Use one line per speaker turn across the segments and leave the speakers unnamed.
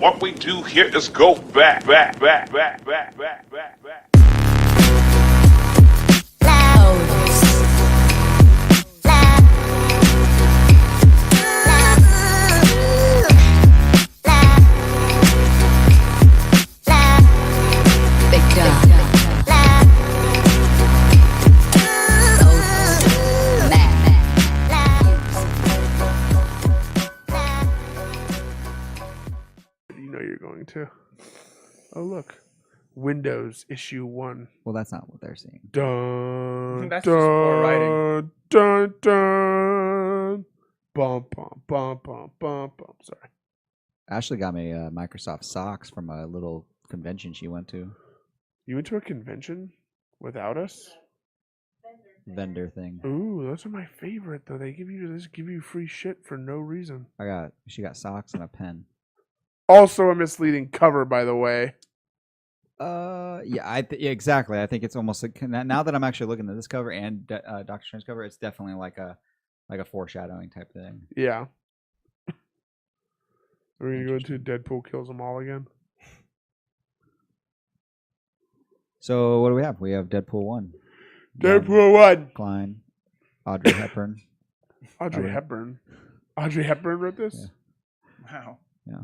What we do here is go back.
To. Oh look, Windows issue 1.
Well, that's not what they're seeing.
Dun,
That's just poor writing.
Dun dun. Bum bum bum bum bum bum. Sorry.
Ashley got me Microsoft socks from a little convention she went to.
You went to a convention without us?
Vendor thing.
Ooh, those are my favorite though. They give you free shit for no reason.
She got socks and a pen.
Also a misleading cover, by the way.
Yeah, exactly. I think it's almost like, now that I'm actually looking at this cover and Doctor Strange cover, it's definitely like a foreshadowing type thing.
Yeah. We're gonna go into Deadpool kills them all again.
So what do we have? We have Deadpool 1.
Deadpool 1.
Klein, Audrey Hepburn.
Audrey Hepburn wrote this?
Yeah.
Wow.
Yeah.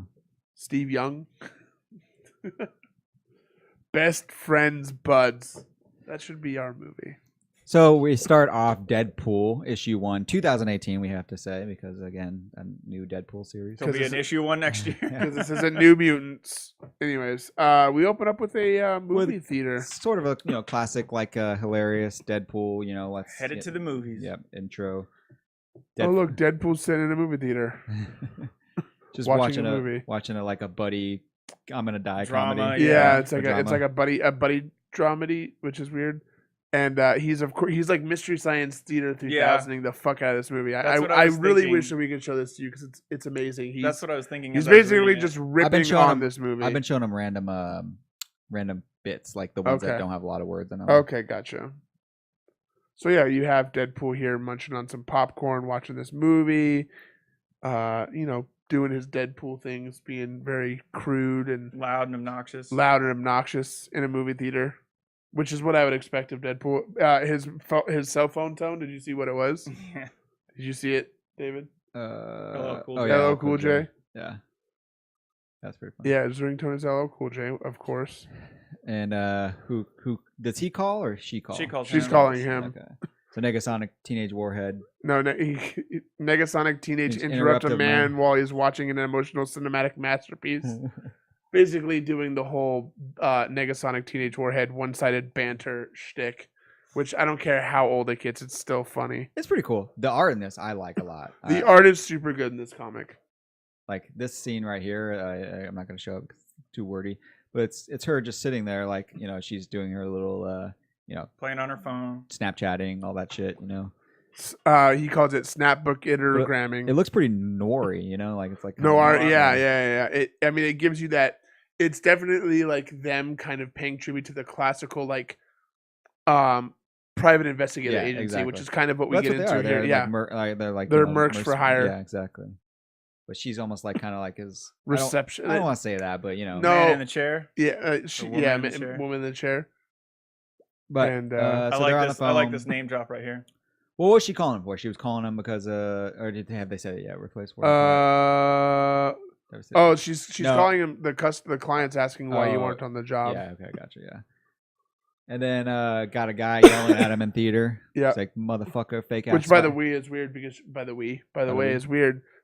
Steve Young. Best friends buds. That should be our movie.
So we start off Deadpool issue 1, 2018. We have to say, because again, a new Deadpool series.
There'll be an issue 1 next year.
Because this isn't New Mutants. Anyways, we open up with a movie theater.
Sort of a classic, like hilarious Deadpool. Let's
Headed to the movies.
Yep, intro.
Oh look, Deadpool's sitting in a movie theater.
Just
watching a movie,
watching like a buddy, I'm gonna die
Drama,
comedy.
Yeah, it's like a buddy dramedy, which is weird. And he's like Mystery Science Theater 3000ing the fuck out of this movie. I really wish that we could show this to you because it's amazing.
That's what I was thinking.
He's basically just ripping on this movie.
I've been showing him random bits, like the ones that don't have a lot of words in them.
Okay, gotcha. So yeah, you have Deadpool here munching on some popcorn, watching this movie. Doing his Deadpool things, being very crude and
loud and obnoxious
in a movie theater, which is what I would expect of Deadpool. His cell phone tone. Did you see what it was?
Yeah.
Did you see it, David?
Hello, Cool J.
Hello, Cool J.
Yeah, that's pretty funny.
Yeah, his ringtone is Hello, Cool J, of course.
And who does he call or she call?
She's calling him.
Okay. So Negasonic Teenage Warhead.
No, Negasonic Teenage interrupt a man while he's watching an emotional cinematic masterpiece. Basically doing the whole Negasonic Teenage Warhead one-sided banter shtick, which I don't care how old it gets, it's still funny.
It's pretty cool. The art in this I like a lot.
The art is super good in this comic.
Like this scene right here, I'm not going to show it because it's too wordy, but it's her just sitting there, like she's doing her little
playing on her phone,
Snapchatting, all that shit,
He calls it snapbook iteragramming.
It looks pretty nori, like it's like
art. Yeah. It gives you that. It's definitely like them kind of paying tribute to the classical like private investigative agency, exactly. Which is kind of what we get into here. Yeah,
they're
mercs for hire.
Yeah, exactly. But she's almost like kind of like his
reception.
I don't want to say that, but
no,
man in the chair.
Yeah, woman in the chair.
But
so
I like this name drop right here.
What was she calling him for? She was calling him because or have they said it yet? Replace word.
She's calling him the client's asking why you weren't on the job.
Yeah, okay, gotcha, yeah. And then got a guy yelling at him in theater. Yeah. It's like motherfucker, fake ass.
Which by the way is weird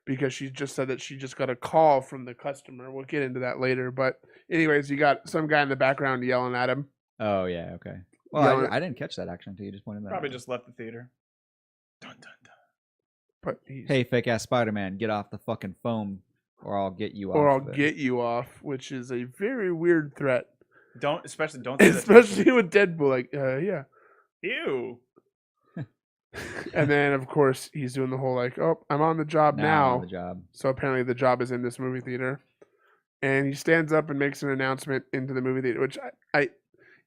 because she just said that she just got a call from the customer. We'll get into that later. But anyways, you got some guy in the background yelling at him.
Oh yeah, okay. Well, I didn't catch that actually until you just pointed that
Probably
out.
Just left the theater. Dun, dun, dun.
But
hey, fake ass Spider-Man, get off the fucking phone, or I'll get you off.
Which is a very weird threat.
Especially with
Deadpool. Like, yeah.
Ew.
And then of course he's doing the whole like, oh, I'm on the job now.
I'm on the job.
So apparently the job is in this movie theater, and he stands up and makes an announcement into the movie theater, which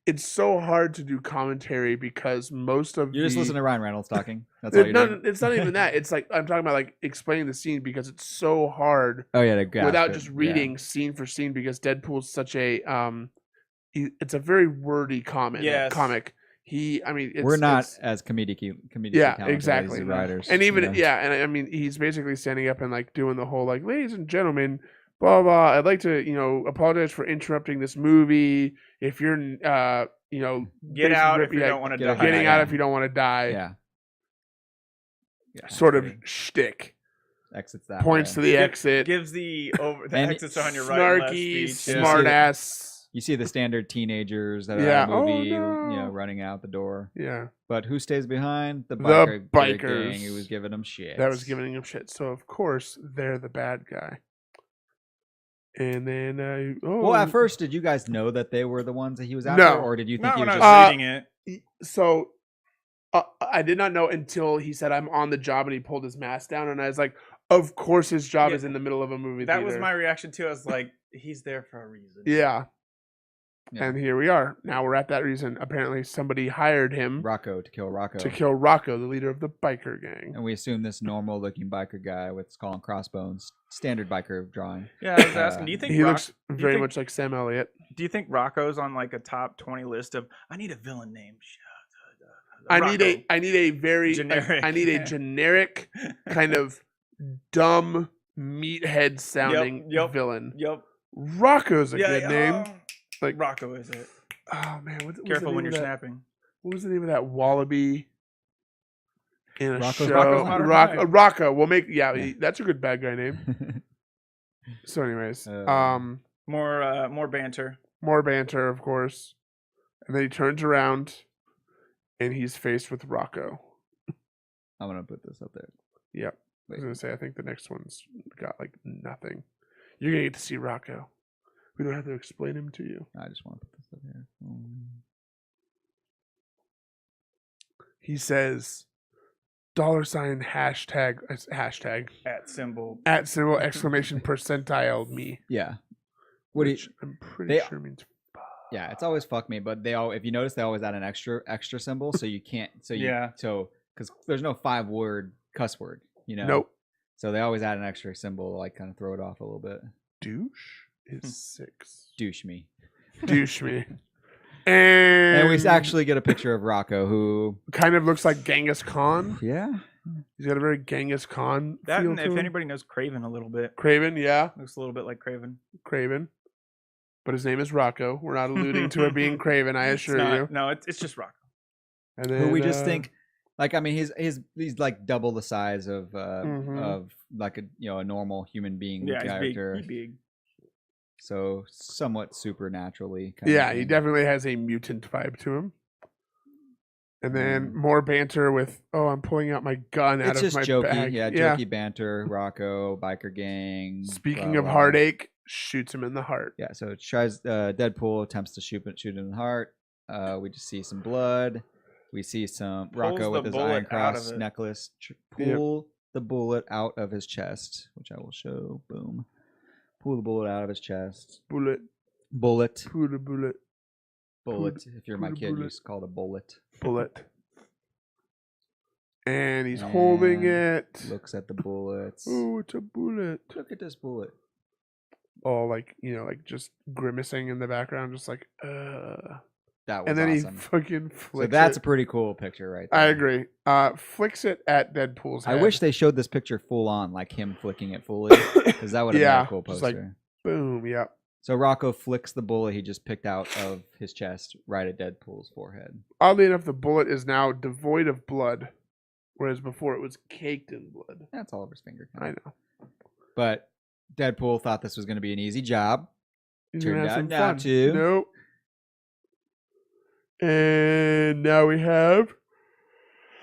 it's so hard to do commentary because most of
You're just
the
listening to Ryan Reynolds talking. That's all you're doing.
it's not even that. It's like I'm talking about like explaining the scene because it's so hard
Oh yeah, to grasp
without
it.
just
Yeah.
reading scene for scene because Deadpool's such a it's a very wordy
Yes.
comic. I mean,
We're not
it's,
as comedically
yeah,
talented
exactly.
as the writers.
and even
you know?
and I mean, he's basically standing up and like doing the whole like, ladies and gentlemen, blah blah. I'd like to apologize for interrupting this movie. If you're
Get out if you
yeah,
don't want to
get
die.
out.
getting out
Yeah.
if you don't want to die.
Yeah. Yeah.
Sort of
Great.
shtick.
Exits that
Points to
way.
the exit.
Gives the
And
exits on your right and left
Snarky,
speech.
Yeah.
smart ass.
You see the standard teenagers that are
Yeah.
at a movie,
Oh, no.
running out the door.
Yeah,
But who stays behind? The
The
biker gang who was
bikers.
giving them shit.
that was giving him shit. So of course they're the bad guy. And then
Well, at first, did you guys know that they were the ones that he was after,
No.
or did you think
Not
he
when
was
I
just?
was reading it.
So I did not know until he said I'm on the job and he pulled his mask down and I was like, of course his job
Yeah.
is in the middle of a movie
That
theater.
was my reaction too. I was like, he's there for a reason.
Yeah.
Yeah.
And here we are. Now we're at that reason. Apparently somebody hired him
Rocco to kill Rocco.
to kill Rocco, the leader of the biker gang.
And we assume this normal-looking biker guy with skull and crossbones, standard biker drawing.
Yeah, I was asking, do you think
He
Rock-
looks
do you
very
think-
much like Sam Elliott.
Do you think Rocco's on like a top 20 list of I need a villain name?
I need a very
Generic.
I need a generic kind of dumb meathead sounding
yep.
villain.
Yep.
Rocco's a good name.
oh,
Like
Rocco is it?
oh man, what was
Careful
the
when
name
you're
of that?
snapping.
What was the name of that wallaby in a
Rocco's
show?
Modern
Life.
Rocco. We'll make
Yeah.
that's a good bad guy name. So, anyways,
More banter.
more banter, of course, and then he turns around, and he's faced with Rocco.
I'm gonna put this up there.
Yep. I
Wait.
was gonna say I think the next one's got like nothing. You're gonna get to see Rocco. We don't have to explain him to you.
I just want to put this up here.
He says $hashtag
At symbol.
@ exclamation percentile me.
Yeah. What do you?
Which I'm pretty
they-
sure means
Yeah, it's always fuck me, but if you notice, they always add an extra symbol, so you can't.
Yeah.
So because there's no 5-word cuss word,
nope.
So they always add an extra symbol to like kind of throw it off a little bit.
Douche is 6.
Douche me.
Douche me.
And we actually get a picture of Rocco, who
kind of looks like Genghis Khan.
yeah,
He's got a very Genghis Khan
That
feel
and
to
if
him.
anybody knows Craven a little bit.
Craven, yeah,
Looks a little bit like Craven.
Craven. But his name is Rocco. We're not alluding to it being Craven, I assure you.
No, it's just Rocco.
And then,
who we just think, like, I mean, he's like double the size of like a normal human being
Yeah,
character.
he's big.
So somewhat supernaturally. Kind
yeah,
of
he
thing.
definitely has a mutant vibe to him. And then
Mm.
more banter with, oh, I'm pulling out my gun out
It's
of
just
my
jokey,
bag.
yeah, jokey banter. Rocco, biker gang.
Speaking
blah,
of
blah.
heartache, shoots him in the heart.
Yeah, so it tries. Deadpool attempts to shoot him in the heart. We just see some blood. We see some Rocco
the
with his
bullet
Iron
out
Cross
of it.
necklace
Yep.
pull the bullet out of his chest, which I will show. Boom. Pull the bullet out of his chest.
Bullet.
Bullet.
Pull the bullet.
Bullet. If you're my
pull the
kid, you
bullet.
just call it a bullet.
Bullet. And he's holding
And
it.
Looks at the bullets.
Oh, it's a bullet.
Look at this bullet.
Oh, like, like just grimacing in the background, just like,
That was
and then
awesome.
he fucking flicks
So that's
it.
a pretty cool picture right there.
I agree. Flicks it at Deadpool's
I
head.
wish they showed this picture full on, like him flicking it fully, because that would have
Yeah,
been a cool
just
poster.
like- Boom, yep.
So Rocco flicks the bullet he just picked out of his chest right at Deadpool's forehead.
Oddly enough, the bullet is now devoid of blood, whereas before it was caked in blood.
That's all over his finger.
I know.
But Deadpool thought this was going to be an easy job.
He's
Turned
gonna have
out
some
not
fun.
to.
Nope. And now we have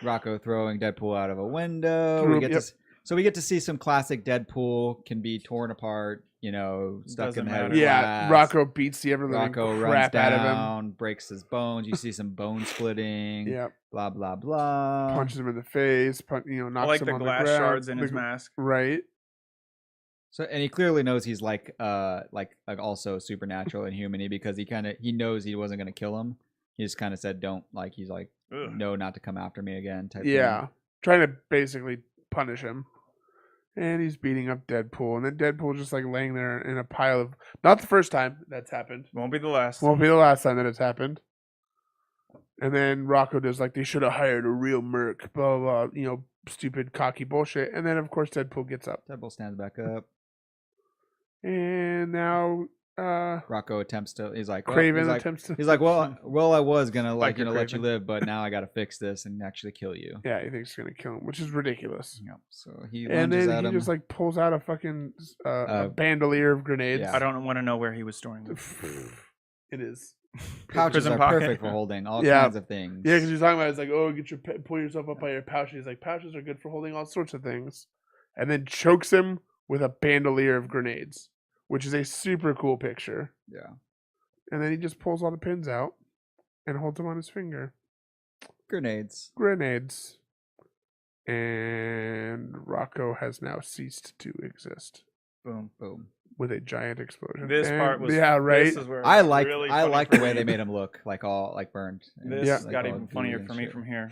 Rocco throwing Deadpool out of a window.
Threw
We
him-
get
yep.
so we get to see some classic Deadpool can be torn apart, stuck
Doesn't
in the head.
matter.
With
yeah.
glass.
Rocco beats the ever living
Rocco runs
crap out of him.
down, breaks his bones. You see some bone splitting.
Yeah,
Blah blah blah.
punches him in the face. Knocks
I like
him
the
on
glass
the ground.
shards in his mask.
Right.
So and he clearly knows he's like also supernatural and human-y because he knows he wasn't gonna kill him. he just kind of said, "Don't like." He's like,
Ugh.
"No, not to come after me again." Type
Yeah, trying to basically punish him. And he's beating up Deadpool, and then Deadpool's just like laying there in a pile of. Not the first time that's happened.
Won't be the last.
Won't be the last time that it's happened. And then Rocco does like they should have hired a real Merc, blah blah, blah, stupid cocky bullshit. And then of course Deadpool gets up,
Deadpool stands back up.
and now
Rocco attempts to. He's like,
Craven attempts to.
He's like, well, I was gonna
Like
let you
Craven.
live, but now I gotta fix this and actually kill you.
Yeah, he thinks he's gonna kill him, which is ridiculous.
Yep. So he
And
lunges
then
at
he
him.
just like pulls out a fucking a bandolier of grenades.
yeah.
I don't want to know where he was storing them.
It is.
Pouches
prison
are
pocket.
perfect for holding all
Yeah.
kinds of things.
Yeah, because he's talking about it's like, oh, pull yourself up by your pouch. And he's like, pouches are good for holding all sorts of things, and then chokes him with a bandolier of grenades, which is a super cool picture.
Yeah.
And then he just pulls all the pins out and holds them on his finger.
Grenades.
Grenades. And Rocco has now ceased to exist
Boom.
Boom.
with a giant explosion.
This
And-
part was.
yeah, right.
This is where it
I
was
like
really
I
funny
like
for
the way
me.
they made him look like all like burned. and
This
Yeah.
like,
got
all
even
gooey
funnier
and
for me
shit.
from here.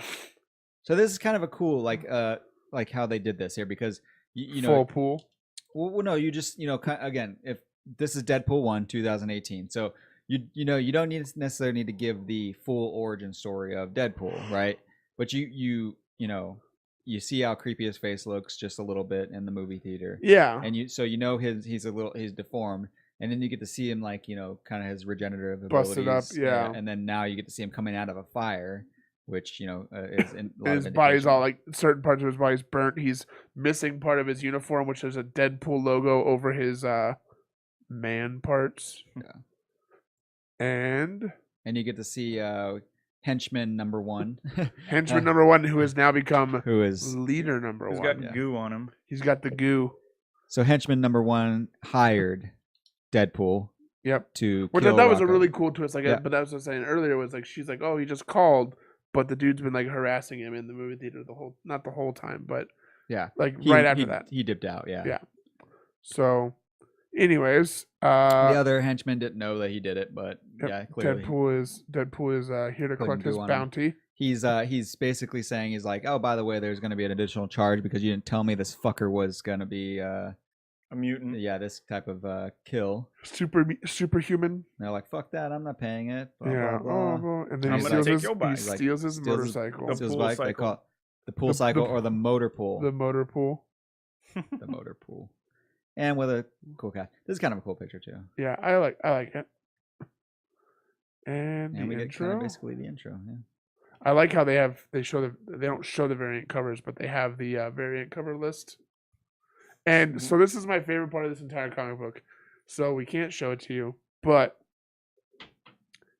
So this is kind of a cool like how they did this here because you know
full pool.
well no you just again if this is Deadpool 1 2018 so you don't necessarily need to give the full origin story of Deadpool, right? But you see how creepy his face looks just a little bit in the movie theater.
Yeah.
And he's deformed, and then you get to see him like kind of his regenerative
Busted up,
abilities,
yeah.
and then now you get to see him coming out of a fire, which is in a lot
His
of
body's
indication.
all like certain parts of his body's burnt. He's missing part of his uniform, which is a Deadpool logo over his man parts.
Yeah.
And
And you get to see henchman number 1,
henchman number 1, who has now become
who is
leader number
He's
1.
got
Yeah.
goo on him.
He's got the goo.
so henchman number 1 hired Deadpool
Yep.
to
Which
kill
I thought was a
Rocco.
really cool twist. Like,
Yeah.
but that was what I was saying earlier. Was like she's like, oh, he just called, but the dude's been like harassing him in the movie theater not the whole time, but
Yeah.
like right after
he,
that.
he dipped out. Yeah.
Yeah. So, anyways,
The other henchman didn't know that he did it, but
Yep,
yeah, clearly
Deadpool is here to
Putting
collect his
goo on him.
bounty.
he's basically saying he's like, oh, by the way, there's going to be an additional charge because you didn't tell me this fucker was going to be
A mutant.
this type of kill.
Superhuman.
And they're like, fuck that, I'm not paying it. Blah,
Yeah.
blah, blah.
Oh, well, and then
I'm
he
gonna
steals
take
his,
your bike.
he
He's like,
steals his
steals his-
motorcycle.
The
Steals
pool
bike, they
cycle.
call it the pool
The-
cycle
the-
or the motor pool.
The motor pool.
The motor pool. And with a cool cat. This is kind of a cool picture too.
Yeah, I like it. And
And
the
we get kind
intro.
of basically the intro. Yeah.
I like how they don't show the variant covers, but they have the variant cover list. And so this is my favorite part of this entire comic book. So we can't show it to you, but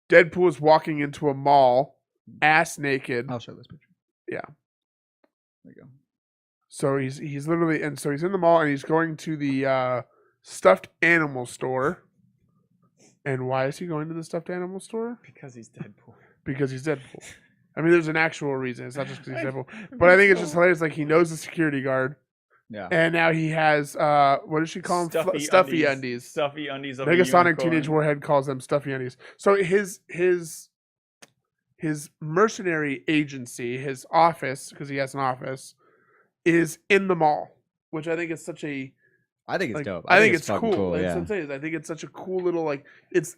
Deadpool is walking into a mall, ass naked.
I'll show this picture.
Yeah.
There you go.
So he's literally, and so he's in the mall and he's going to the stuffed animal store. And why is he going to the stuffed animal store?
Because he's Deadpool.
Because he's Deadpool. I mean, there's an actual reason. It's not just because he's Deadpool. But I think it's just hilarious. Like, he knows the security guard,
Yeah.
and now he has what does she call them? Stuffy undies.
Stuffy undies. Of a
Negasonic
unicorn.
Teenage Warhead calls them stuffy undies. So his mercenary agency, his office, because he has an office, is in the mall, which I think is such a
I think it's
like,
dope.
I think it's
fucking
cool. That's
yeah.
what I'm saying. I think it's such a cool little like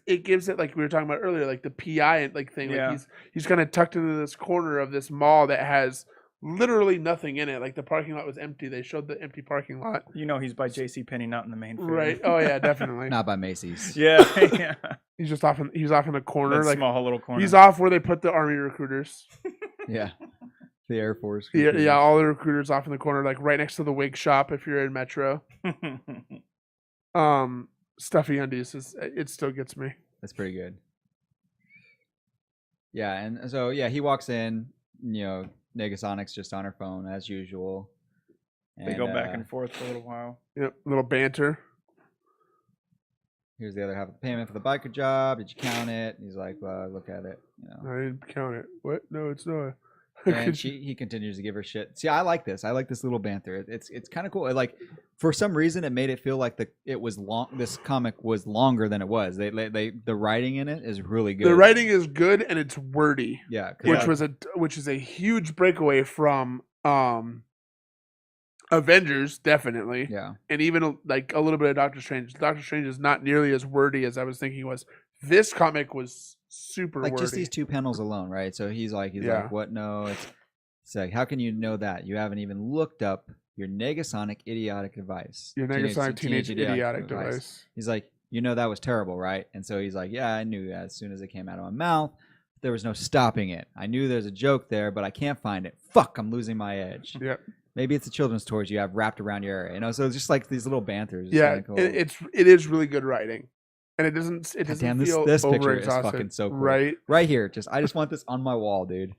it gives it like we were talking about earlier, like the PI like thing.
Yeah.
Like he's kind of tucked into this corner of this mall that has literally nothing in it. Like the parking lot was empty. They showed the empty parking lot.
You know he's by J.C. Penney, not in the main.
Right. Oh yeah, definitely.
Not by Macy's.
Yeah. Yeah.
He's just off in the corner.
That
like
small little corner.
he's off where they put the army recruiters.
Yeah. The Air Force.
Yeah,
recruiters.
yeah, all the recruiters off in the corner, like right next to the wig shop if you're in Metro. Stuffy undies it still gets me.
That's pretty good. Yeah, and so he walks in. Negasonic's just on her phone as usual.
They go back and forth for a little while.
Yep, little banter.
Here's the other half of the payment for the biker job. Did you count it? And he's like, well, look at it.
I didn't count it. What? No, it's not.
and he continues to give her shit. See, I like this. I like this little banter. It's kind of cool. Like for some reason, it made it feel like it was long. This comic was longer than it was. The writing in it is really good.
The writing is good and it's wordy.
Yeah,
which is a huge breakaway from Avengers, definitely.
Yeah,
and even like a little bit of Doctor Strange. Doctor Strange is not nearly as wordy as I was thinking it was. This comic was super
like
wordy.
just these 2 panels alone, right? So he's like, what? No, it's like, how can you know that? You haven't even looked up your Negasonic idiotic device.
Your Negasonic teenage idiotic device.
He's like, that was terrible, right? And so he's like, yeah, I knew that as soon as it came out of my mouth. There was no stopping it. I knew there's a joke there, but I can't find it. Fuck, I'm losing my edge.
Yep.
Maybe it's the children's toys you have wrapped around your area, So it's just like these little banters.
Yeah,
cool.
it is really good writing, and it doesn't feel
this picture is
over-exhausted,
fucking so cool.
Right
here. I just want this on my wall, dude.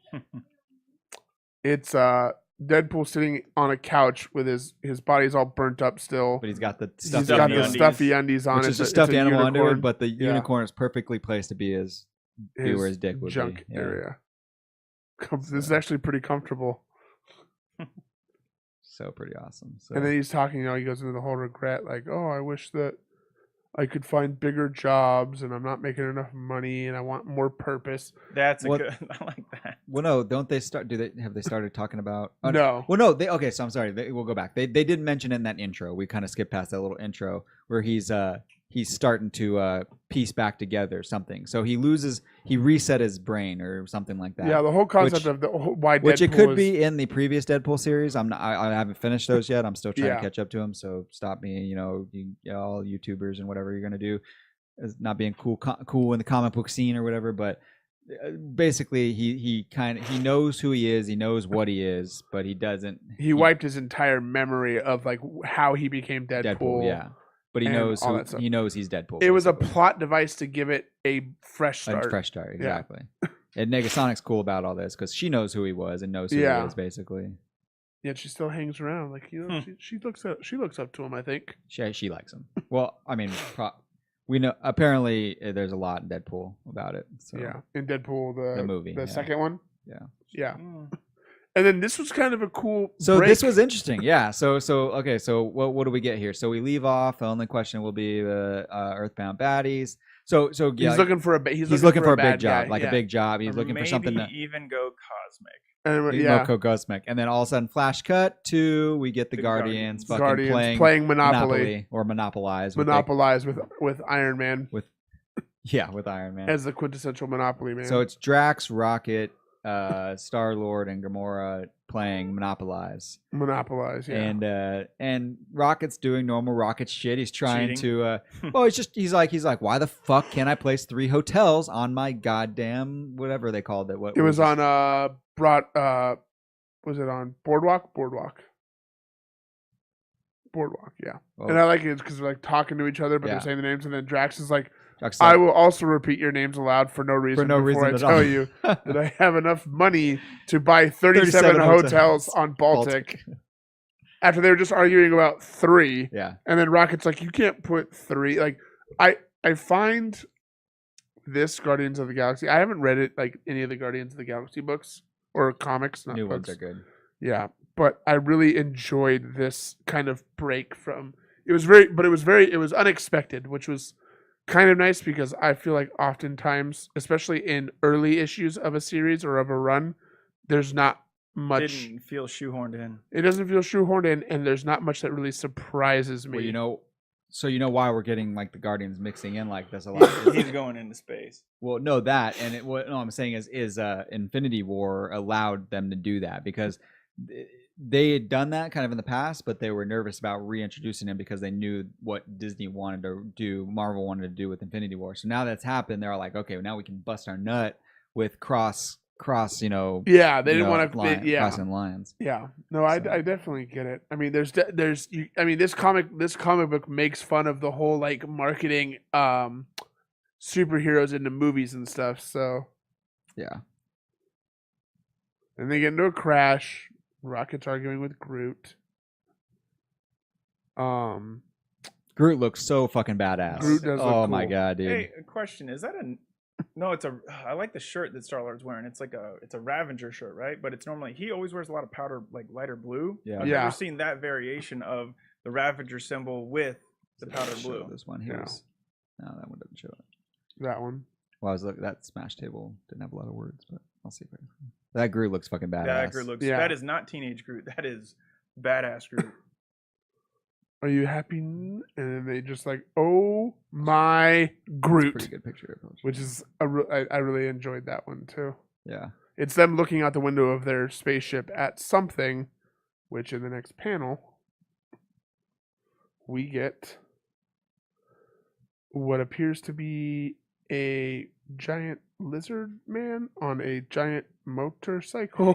It's Deadpool sitting on a couch with his body's all burnt up still,
but he's got the
stuffy undies on.
Which is a stuffed animal under, but the unicorn is perfectly placed to be his where his dick would
junk
be.
area. This is actually pretty comfortable.
So pretty awesome. So.
And then he's talking, he goes into the whole regret, like, oh, I wish that I could find bigger jobs, and I'm not making enough money, and I want more purpose.
That's good. I like that.
Well, no, don't they start? Have they started talking about? Oh,
no.
Well, no. Okay, so I'm sorry. We'll go back. They did mention in that intro. We kind of skipped past that little intro where he's starting to piece back together something. So he reset his brain or something like that.
Yeah, the whole concept of why Deadpool
which it could be in the previous Deadpool series. I haven't finished those yet. I'm still trying to catch up to them. So stop me, all YouTubers and whatever you're gonna do, as not being cool in the comic book scene or whatever. But basically, he knows who he is. He knows what he is, but he doesn't. He
wiped his entire memory of like how he became Deadpool.
Yeah. But he knows he's Deadpool.
It was a plot device to give it a fresh start.
A fresh start, exactly. Yeah. And Negasonic's cool about all this because she knows who he was and knows who he is, basically.
Yet she still hangs around, like she looks up to him. I think
she likes him. Well, I mean, we know apparently there's a lot in Deadpool about it. So.
Yeah, in Deadpool the movie, the second one.
Yeah.
And then this was kind of a cool.
So
break.
This was interesting, yeah. So okay. So what do we get here? So we leave off. The only question will be the Earthbound baddies. So yeah,
he's looking for a
big job, a big job. He's looking for something.
Maybe even go cosmic.
Go cosmic, and then all of a sudden, flash cut to we get the Guardians playing
Monopoly
or Monopolize
with Iron Man.
With Iron Man
as the quintessential Monopoly man.
So it's Drax, Rocket, Star-Lord, and Gamora playing Monopolize, yeah. And Rocket's doing normal Rocket shit. He's trying to he's like, why the fuck can't I place 3 hotels on my goddamn whatever they called it?
What it was on was it on Boardwalk, yeah. Oh. And I like it because they're like talking to each other, but they're saying the names, and then Drax is like, I will also repeat your names aloud for no reason before I tell you that I have enough money to buy 37 hotels on Baltic. After they were just arguing about 3.
Yeah.
And then Rocket's like, you can't put 3. Like, I find this Guardians of the Galaxy, I haven't read it like any of the Guardians of the Galaxy books or comics. Not
New
books.
Ones are good.
Yeah. But I really enjoyed this kind of break from it was unexpected, which was kind of nice because I feel like oftentimes, especially in early issues of a series or of a run, there's not much.
Didn't feel shoehorned in.
It doesn't feel shoehorned in, and there's not much that really surprises me.
Well, so why we're getting like the Guardians mixing in like this a lot.
He's going into space.
Well, no, that and what I'm saying is Infinity War allowed them to do that because they had done that kind of in the past, but they were nervous about reintroducing him because they knew what Disney wanted to do, Marvel wanted to do with Infinity War. So now that's happened, they're like, okay, well, now we can bust our nut with cross.
Yeah, they didn't want to.
Crossing lines.
Yeah, no, I definitely get it. I mean, this comic book makes fun of the whole like marketing superheroes into movies and stuff. So
yeah,
and they get into a crash. Rocket's arguing with Groot.
Groot looks so fucking badass.
Groot does look cool.
My god, dude.
Hey, a question: is that No, I like the shirt that Star-Lord's wearing. It's like it's a Ravager shirt, right? But it's normally he always wears a lot of powder, like lighter blue.
Yeah.
I've
Yeah.
never seen that variation of the Ravager symbol with the powder
Show
blue.
This one
Yeah.
here. No, that one doesn't show it.
That one.
Well, I was looking. That Smash table didn't have a lot of words, but I'll see if I can. That Groot looks fucking badass.
That Groot looks.
Yeah.
That is not teenage Groot. That is badass Groot.
Are you happy? And then they just like, oh my Groot,
Pretty good picture.
which is I really enjoyed that one too.
Yeah.
It's them looking out the window of their spaceship at something, which in the next panel we get what appears to be a giant lizard man on a giant motorcycle.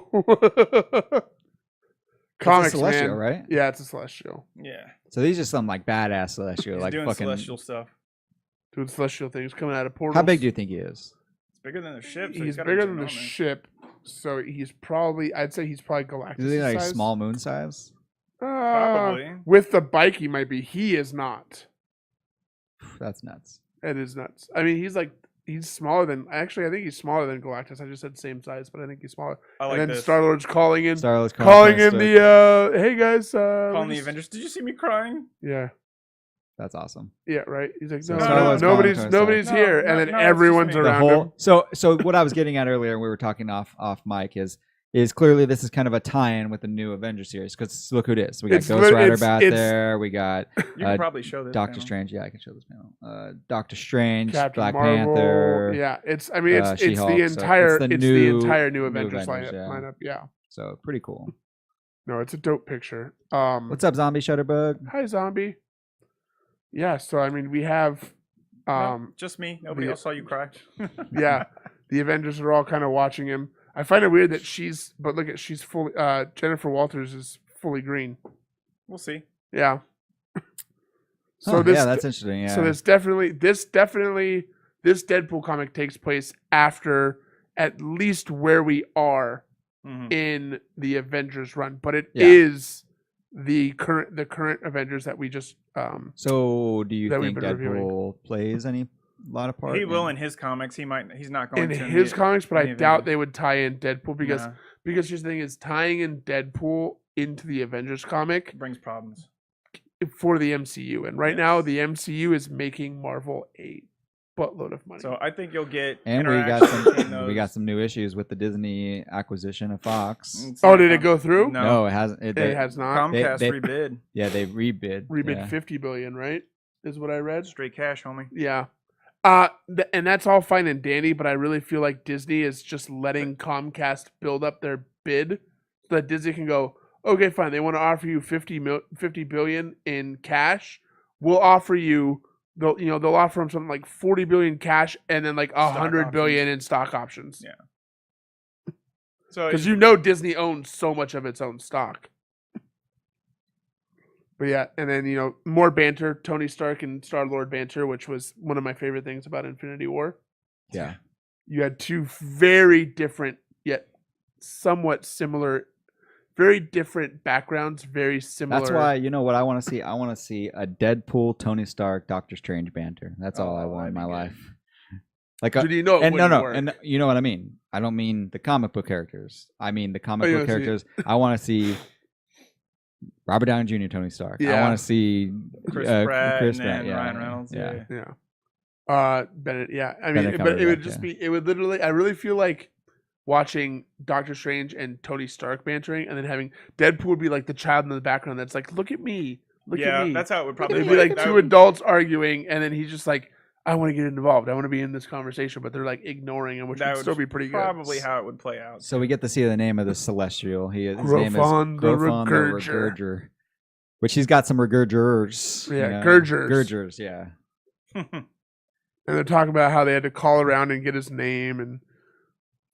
Comics,
it's a Celestial,
man.
right?
Yeah, it's a Celestial.
Yeah.
So these are some like badass Celestial,
He's
like
doing
fucking.
celestial stuff.
Doing Celestial things coming out of portals.
How big do you think he is?
It's bigger than the ship. So
He's
got
bigger than the ship, so he's probably. I'd say he's probably Galactus.
Is he like
size.
small moon size?
Probably.
With the bike, he might be. He is not.
That's nuts.
It is nuts. I mean, he's smaller than. Actually, I think he's smaller than Galactus. I just said same size, but I think he's smaller.
I like
and then
this.
Star Lord's calling in,
Star-Lord's
calling in the. Hey guys,
Calling
we
the
just-
Avengers. Did you see me crying?
Yeah,
That's awesome.
yeah, right. He's like,
So
no,
Star-Lord's
no,
calling
nobody's
Tony Stark.
nobody's
No,
here,
no,
and then
no, it's just
everyone's
me.
around him.
So what I was getting at earlier, and we were talking off mic, is clearly this is kind of a tie-in with the new Avengers series because look who it is. We got
It's
Ghost
lit-
Rider
it's-
back
it's-
there. We got
You can probably show this.
Doctor
panel.
Strange. Yeah, I can show this panel. Doctor Strange,
Captain
Black
Marvel.
Panther.
Yeah, it's. I mean, it's
She-Hulk,
the
so
entire.
it's the
It's
new-
the entire new
new
Avengers,
Avengers,
lineup. Yeah.
So pretty cool.
No, it's a dope picture.
What's up, Zombie Shutterbug?
Hi, zombie. Yeah, so I mean, we have,
No, just me. Nobody
the-
else saw you cry.
yeah, the Avengers are all kind of watching him. I find it weird that she's fully. Jennifer Walters is fully green.
We'll see.
Yeah.
So
this,
yeah, that's interesting. Yeah.
so this Deadpool comic takes place after at least where we are
Mhm.
in the Avengers run, but it
Yeah.
is the current Avengers that we just
So do you
that we've
think
been reviewing.
Deadpool plays any lot of part?
He will in his comics. He might. He's not going
in
to
his comics, but I
the
doubt
Avengers.
they would tie in Deadpool because
Nah,
here's the thing: is tying in Deadpool into the Avengers comic
brings problems.
for the MCU, and right now
Yes.
the MCU is making Marvel a buttload of money.
So I think you'll get.
And we got
interaction between
some we got
those.
some new issues with the Disney acquisition of Fox.
It's
Oh,
not
did it
com-
go through?
No, it hasn't.
It
They,
has not.
Comcast
they-
rebid.
yeah, they rebid.
Rebid
yeah.
50 billion, right? Is what I read.
Straight cash, homie.
Yeah. And that's all fine and dandy, but I really feel like Disney is just letting Comcast build up their bid so that Disney can go, okay, fine. They want to offer you 50 billion in cash. We'll offer you, they'll offer them something like 40 billion cash and then like
Stock
100 billion in stock options.
Yeah. So
Because
it's-
Disney owns so much of its own stock. But yeah, and then more banter, Tony Stark and Star-Lord banter, which was one of my favorite things about Infinity War.
Yeah.
You had two very different yet somewhat similar, very different backgrounds, very similar.
That's why what I want to see. I want to see a Deadpool, Tony Stark, Doctor Strange banter. That's all I
Oh,
want in
that'd
my
be good.
life. Like a,
Did you know it
and no,
wouldn't
no,
work?
and you know what I mean. I don't mean the comic book characters. I mean the comic
you
book
wanna see-
characters. I want to see Robert Downey Jr. Tony Stark. I
Yeah.
want to see
Chris
Chris
Pratt and then
yeah,
Ryan Reynolds. Yeah.
Yeah. Bennett. Yeah. I mean,
Benedict
but it would
Cumberbatch,
just
yeah.
be. It would literally. I really feel like watching Doctor Strange and Tony Stark bantering, and then having Deadpool would be like the child in the background that's like, "Look at me, look
Yeah,
at me."
that's how it would probably
It'd be like
That
two
would-
adults arguing, and then he's just like, "I want to get involved. I want to be in this conversation," but they're like ignoring him, which
that
would still be pretty good.
Probably how it would play out.
So we get to see the name of the Celestial. His name is
Grofon the
Grofon the
Regurger.
Regurger. Which he's got some regurgers.
Yeah, Gurgers.
Gurgers, yeah.
And they're talking about how they had to call around and get his name, and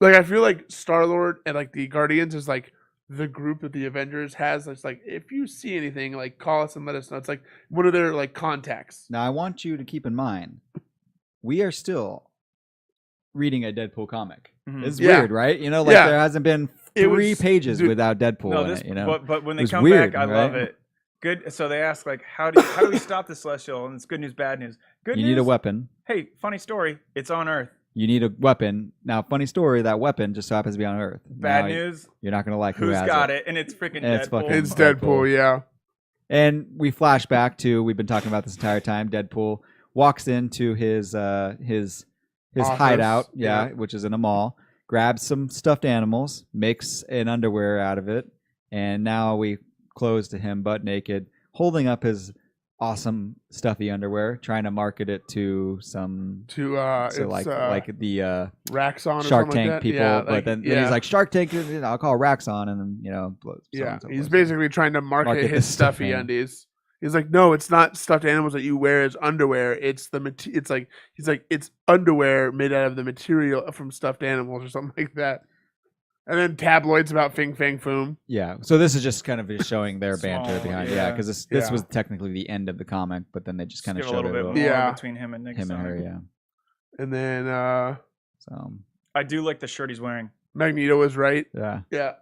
like I feel like Star-Lord and like the Guardians is like the group that the Avengers has. It's like if you see anything, like call us and let us know. It's like one of their like contacts.
Now I want you to keep in mind, we are still reading a Deadpool comic.
Mhm.
It's
Yeah.
weird, right?
Yeah.
There hasn't been
It
three
was-
pages
dude,
without Deadpool
No,
in
this,
it.
but when
It
they
was
come
weird,
back, I love
right?
it. Good. So they ask like, how do we stop the Celestial? And it's good news, bad news. Good
You
news.
need a weapon.
Hey, funny story. It's on Earth.
you need a weapon. Now, funny story, that weapon just so happens to be on Earth.
Bad
Now,
news.
You're not gonna like who
Who's
has
got it? And it's freaking
And it's
Deadpool.
fucking-
It's
Deadpool.
Deadpool, yeah.
And we flash back to we've been talking about this entire time. Deadpool walks into his
Office,
hideout,
yeah.
which is in a mall. Grabs some stuffed animals, makes an underwear out of it, and now we close to him butt naked, holding up his awesome stuffy underwear, trying to market it to some
It's
like the
Raxon or
Shark
something
Tank
like that.
people.
Yeah,
But then he's like Shark Tank. I'll call Raxon, and then
yeah,
so
he's
forth.
basically trying to market
Market the
his
stuffed
stuffy
animal.
undies. He's like, no, it's not stuffed animals that you wear as underwear. It's it's like he's like it's underwear made out of the material from stuffed animals or something like that. And then tabloids about Fing Fang Foom.
Yeah, so this is just kind of just showing their banter
Small,
behind.
yeah.
Because this
Yeah.
was technically the end of the comic, but then they just kind of
Give a
showed
little
it
bit
about
more
Yeah.
between him and Nick.
him and her. Yeah,
And then
so
I do like the shirt he's wearing.
Magneto was right.
yeah,
Yeah.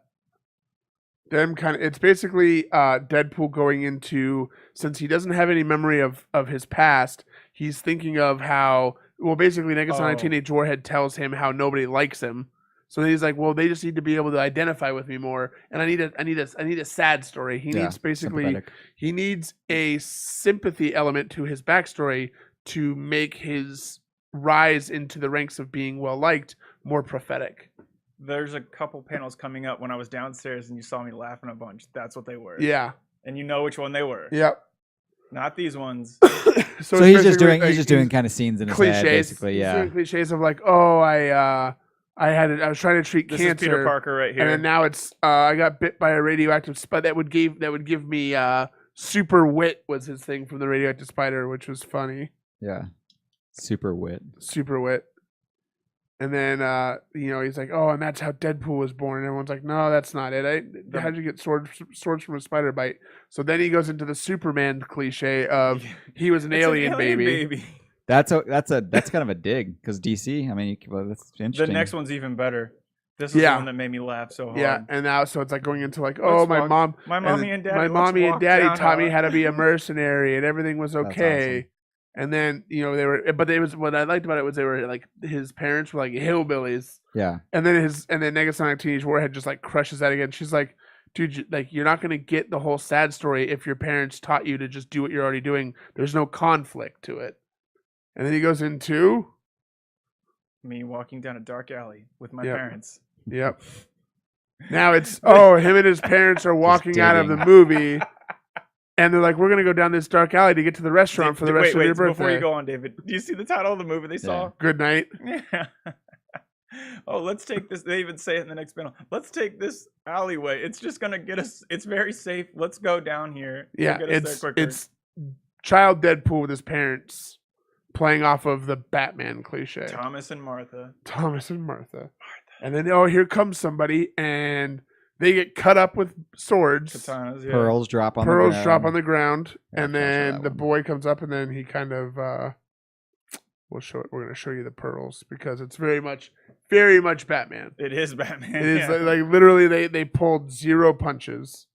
Them kind of it's basically Deadpool going into, since he doesn't have any memory of his past, he's thinking of how, well, basically Negasonic
Oh.
Teenage Warhead tells him how nobody likes him. So then he's like, well, they just need to be able to identify with me more, and I need a sad story. He
yeah,
needs basically
sympathetic.
he needs a sympathy element to his backstory to make his rise into the ranks of being well liked more prophetic.
There's a couple panels coming up when I was downstairs and you saw me laughing a bunch. That's what they were.
Yeah.
And you know which one they were.
Yep.
Not these ones.
So
it's
he's just
basically
doing
like,
he's just doing kind of scenes in his
cliches.
head, basically.
He's
Yeah,
doing cliches of like, oh, I was trying to treat
This
cancer,
is Peter Parker right here.
and then now it's I got bit by a radioactive spider that would give me super wit was his thing from the radioactive spider, which was funny.
yeah, super wit.
Super wit. And then he's like, oh, and that's how Deadpool was born. And everyone's like, no, that's not it. How'd you get swords from a spider bite? So then he goes into the Superman cliche of he was an
It's
alien baby.
That's kind of a dig because DC. I mean, that's
The
interesting.
next one's even better. This is the
Yeah.
one that made me laugh so hard.
Yeah, and now so it's like going into like,
Let's
oh, my
walk-
mom,
My mommy and daddy.
my
let's
mommy and
walk
daddy
down
taught me
a-
how to be a mercenary, and everything was
That's
okay.
awesome.
And then they were, but they was what I liked about it was they were like his parents were like hillbillies,
Yeah,
and then Negasonic Teenage Warhead just like crushes that again. She's like, dude, like you're not gonna get the whole sad story if your parents taught you to just do what you're already doing. There's no conflict to it. And then he goes into,
Me walking down a dark alley with my
Yep.
parents.
yep. Now it's him and his parents are walking out of the
digging.
movie. And they're like, we're going to go down this dark alley to get to the restaurant for the rest of your birthday.
Before you go on, David, do you see the title of the movie they saw?
Good night.
Yeah. Oh, let's take this. They even say it in the next panel. Let's take this alleyway. It's just gonna get us. It's very safe. Let's go down here. It'll
Yeah,
get us there quicker.
it's child Deadpool with his parents playing off of the Batman cliche.
Thomas and Martha.
Thomas and Martha. And then, here comes somebody, and they get cut up with swords.
Katanas. Yeah.
pearls drop on
Pearls
the
drop
ground.
on the ground,
Yeah,
and
I'll show
then
that
the
one.
boy comes up, and then he kind of we're going to show you the pearls because it's very much Batman.
It is Batman.
It is
yeah.
like literally they pulled 0 punches.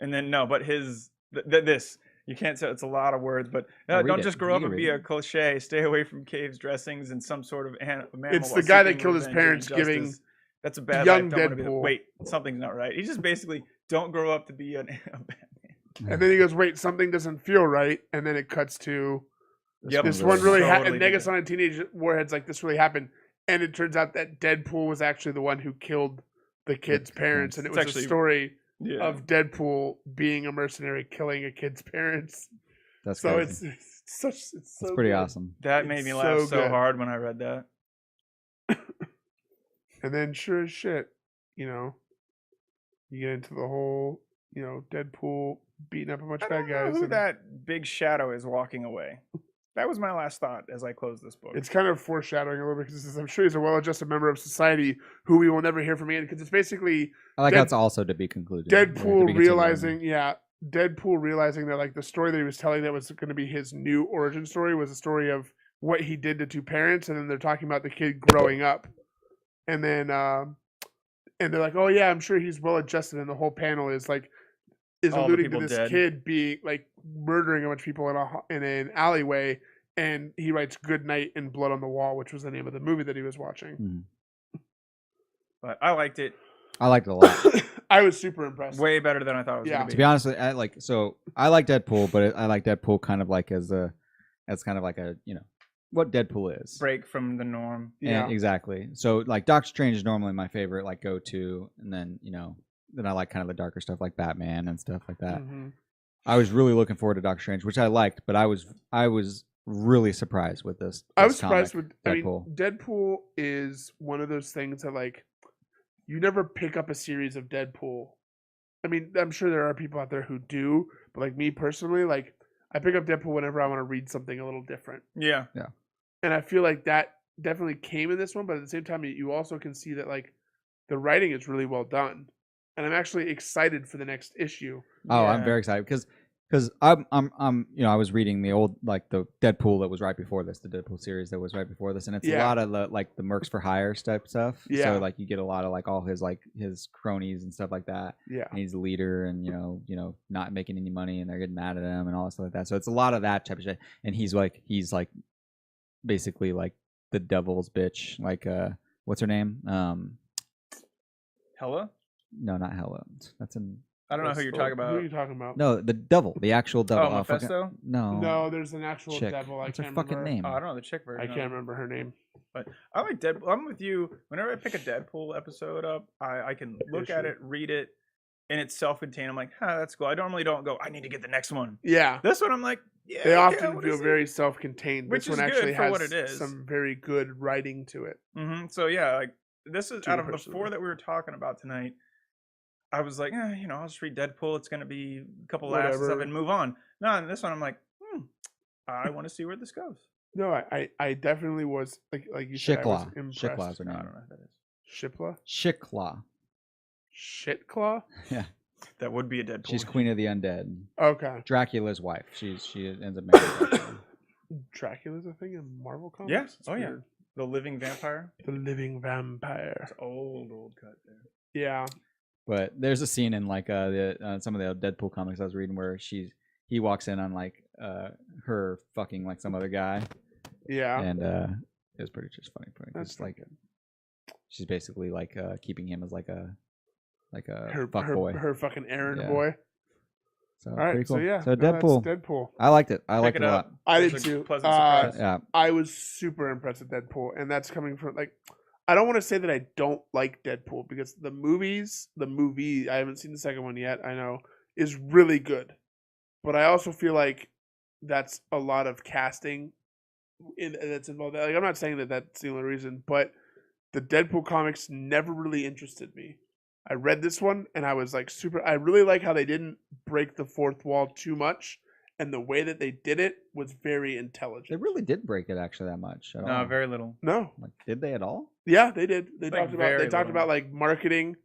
And then no, but this you can't say it's a lot of words, but
Read
don't
it.
just grow
You
up
can
and
read
be a
it.
cliche. Stay away from caves, dressings, and some sort of mammal.
It's
while
the guy that
seeking
killed his
revenge and
parents giving
injustice. That's a bad
young
life. Don't wanna be
Deadpool.
wait, something's not right. He just basically don't grow up to be a Batman.
And then he goes, "Wait, something doesn't feel right." And then it cuts to
Yep.
this
one
one really happened.
Totally did.
Negasonic Teenage Warhead's like, this really happened, and it turns out that Deadpool was actually the one who killed the kid's parents, and it
It's
was
actually-
a story
Yeah.
of Deadpool being a mercenary, killing a kid's parents.
That's
So
crazy.
it's so
pretty
good.
awesome.
That made
It's
me laugh
so
so
good.
hard when I read that.
And then sure as shit, you get into the whole, Deadpool beating up a bunch
I
of bad
don't know
guys.
who
and
that big shadow is walking away. That was my last thought as I closed this book.
It's kind of foreshadowing a little bit because I'm sure he's a well-adjusted member of society who we will never hear from again. Because it's basically
I like how
Dead-
it's also to be concluded. or to be
Deadpool
continued.
realizing that like the story that he was telling that was going to be his new origin story was a story of what he did to 2 parents, and then they're talking about the kid growing up, and then and they're like, oh yeah, I'm sure he's well-adjusted, and the whole panel is
All the
alluding to
people
this
dead.
kid being like murdering a bunch of people in an alleyway, and he writes "Good Night" and "Blood on the Wall," which was the name of the movie that he was watching.
But I liked it.
I liked it a lot.
I was super impressed.
Way better than I thought it was
Yeah.
going to
To
be.
be honest, I like Deadpool, but I like Deadpool kind of like as kind of like a what Deadpool is.
Break from the norm.
Yeah,
And exactly. So like Doctor Strange is normally my favorite like go to, and then then I like kind of the darker stuff like Batman and stuff like that.
Mhm.
I was really looking forward to Doctor Strange, which I liked, but I was really surprised with this.
I was
this
surprised
comic,
with. I mean,
Deadpool.
Deadpool is one of those things that like you never pick up a series of Deadpool. I mean, I'm sure there are people out there who do, but like me personally, like I pick up Deadpool whenever I want to read something a little different.
Yeah.
And I feel like that definitely came in this one, but at the same time, you also can see that like the writing is really well done, and I'm actually excited for the next issue.
Oh, I'm
Yeah.
very excited because I'm I was reading the old like the Deadpool that was right before this, the Deadpool series that was right before this, and it's a
Yeah.
lot of the like the Mercs for Hire type stuff.
Yeah.
So like you get a lot of like all his cronies and stuff like that.
Yeah,
And he's the leader, and not making any money, and they're getting mad at him and all that stuff like that. So it's a lot of that type of shit. And he's like basically like the devil's bitch. Like what's her name?
Hella?
No, not Hella. That's in
I don't know who you're talking
Who are
about.
you talking about?
no the devil, the actual devil.
Oh,
fucking-
Mephisto?
no,
No, there's an actual
chick.
devil. I
What's her
can't
fucking
remember.
name?
Oh, I don't know the chick version.
I
of
can't
it.
remember her name.
But I like Deadpool. I'm with you. Whenever I pick a Deadpool episode up, I can look at
Issue.
it, read it, and it's self-contained. I'm like, that's cool. I normally don't go, I need to get the next one.
Yeah,
This one, I'm like, yeah.
they
yeah,
often
what
feel
is it?
very self-contained.
Which
This one
is good
actually
for
has
what it is.
some very good writing to it.
So yeah, like this is
To
out of the
personally.
4 that we were talking about tonight. I was like, I'll just read Deadpool. It's gonna be a couple laughs and stuff
Whatever.
and move on. No, and this one I'm like, I want to see where this goes.
No, I definitely was like you said. I was
Shikla.
impressed.
Shikla's her
I
name.
don't know who that is.
Shipla?
Shikla.
Shitclaw?
Yeah,
That would be a Deadpool.
she's Queen of the Undead.
Okay.
Dracula's wife. She ends up marrying Dracula.
Dracula's a thing in Marvel comics?
Yeah.
It's
Oh yeah.
weird.
The living vampire.
The living vampire.
It's old cut there.
Yeah.
But there's a scene in like some of the Deadpool comics I was reading where he walks in on like her fucking like some other guy,
Yeah.
and it was pretty just funny.
That's
It's like
good.
she's basically like keeping him as like a fuck
her,
boy.
her fucking errand
Yeah.
boy.
So
All right.
pretty cool.
So yeah.
So
no, that's
Deadpool,
Deadpool.
I liked it. I
Pick
liked
it
it a
up.
lot.
I
It
did
was a
too.
pleasant surprise.
Yeah,
I was super impressed with Deadpool, and that's coming from like I don't want to say that I don't like Deadpool because the movie I haven't seen the second one yet. I know is really good, but I also feel like that's a lot of casting that's involved. Like I'm not saying that that's the only reason, but the Deadpool comics never really interested me. I read this one and I was like super. I really like how they didn't break the fourth wall too much. And the way that they did it was very intelligent.
they really did break it actually that much. At
No,
all.
very little.
No,
Like, did they at all?
yeah, they did. They
Like,
talked about
very
they talked
little.
about like marketing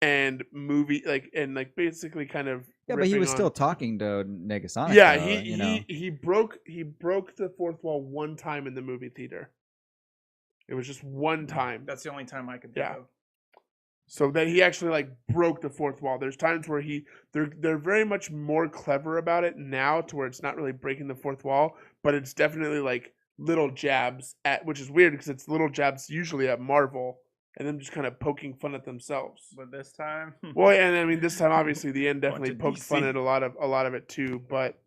and movie and basically kind of
Yeah, but he
ripping
was still
on-
talking to Negasonic.
yeah
though,
he broke the fourth wall one time in the movie theater. It was just one time.
That's the only time I could think
Yeah.
of.
So that he actually like broke the fourth wall. There's times where they're very much more clever about it now to where it's not really breaking the fourth wall, but it's definitely like little jabs at, which is weird because it's little jabs usually at Marvel and them just kind of poking fun at themselves.
But this time,
Well, and I mean this time obviously the end
Went
definitely
to
poked fun
DC.
at a lot of it too, but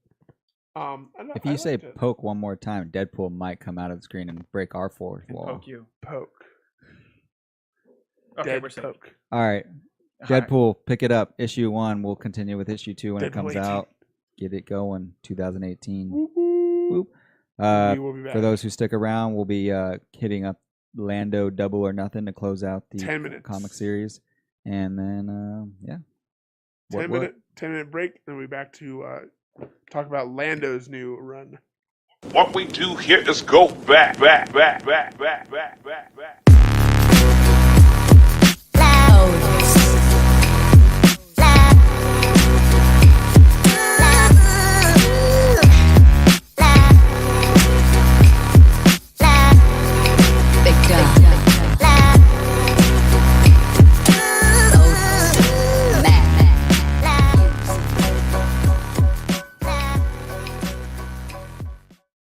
If you say
liked it.
poke one more time, Deadpool might come out of the screen and break our fourth
and
wall.
poke you.
poke,
Okay,
dead
we're safe.
All
poke,
right,
All right.
Deadpool, pick it up. Issue 1. We'll continue with issue 2 when it
Deadpool
comes
18.
out. Get it going. 2018.
Whoop, whoop.
Whoop.
We will be back.
For those who stick around, we'll be hitting up Lando Double or Nothing to close out the
10 minutes.
comic series, and then yeah,
10-minute break, then we'll be back to talk about Lando's new run.
What we do here is go back.